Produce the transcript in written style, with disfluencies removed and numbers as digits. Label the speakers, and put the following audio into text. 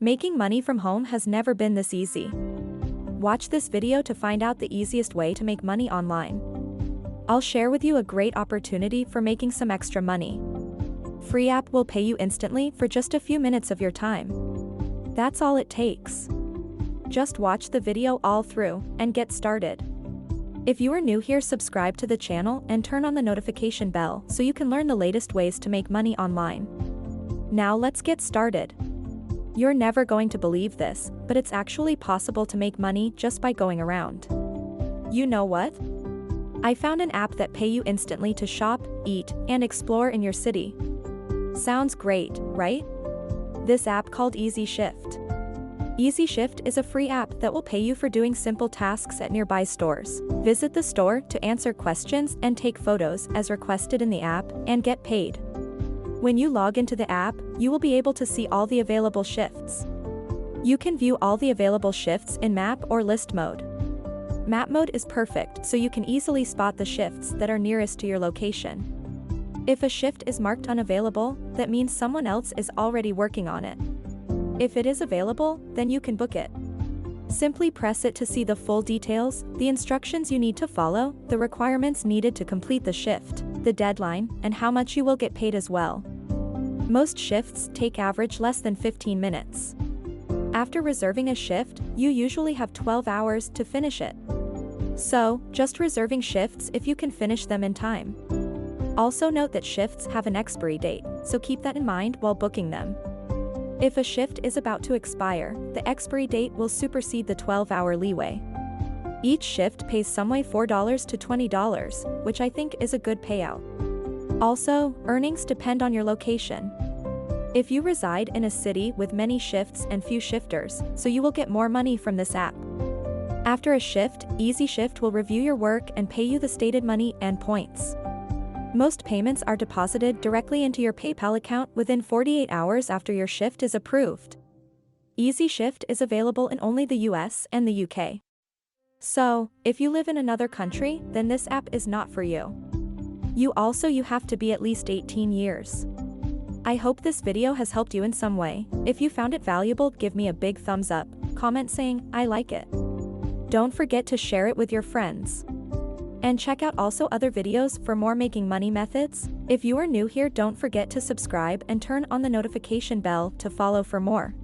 Speaker 1: Making money from home has never been this easy. Watch this video to find out the easiest way to make money online. I'll share with you a great opportunity for making some extra money. Free app will pay you instantly for just a few minutes of your time. That's all it takes. Just watch the video all through and get started. If you are new here, subscribe to the channel and turn on the notification bell so you can learn the latest ways to make money online. Now let's get started. You're never going to believe this, but it's actually possible to make money just by going around. You know what? I found an app that pays you instantly to shop, eat, and explore in your city. Sounds great, right? This app called Easy Shift. Easy Shift is a free app that will pay you for doing simple tasks at nearby stores. Visit the store to answer questions and take photos as requested in the app and get paid. When you log into the app, you will be able to see all the available shifts. You can view all the available shifts in map or list mode. Map mode is perfect so you can easily spot the shifts that are nearest to your location. If a shift is marked unavailable, that means someone else is already working on it. If it is available, then you can book it. Simply press it to see the full details, the instructions you need to follow, the requirements needed to complete the shift, the deadline, and how much you will get paid as well. Most shifts take average less than 15 minutes. After reserving a shift, you usually have 12 hours to finish it. So, just reserving shifts if you can finish them in time. Also note that shifts have an expiry date, so keep that in mind while booking them. If a shift is about to expire, the expiry date will supersede the 12-hour leeway. Each shift pays somewhere $4 to $20, which I think is a good payout. Also, earnings depend on your location. If you reside in a city with many shifts and few shifters, so you will get more money from this app. After a shift, Easy Shift will review your work and pay you the stated money and points. Most payments are deposited directly into your PayPal account within 48 hours after your shift is approved. Easy Shift is available in only the US and the UK. So, if you live in another country, then this app is not for you. You have to be at least 18 years. I hope this video has helped you in some way. If you found it valuable, give me a big thumbs up, comment saying, I like it. Don't forget to share it with your friends. And check out also other videos for more making money methods. If you are new here, don't forget to subscribe and turn on the notification bell to follow for more.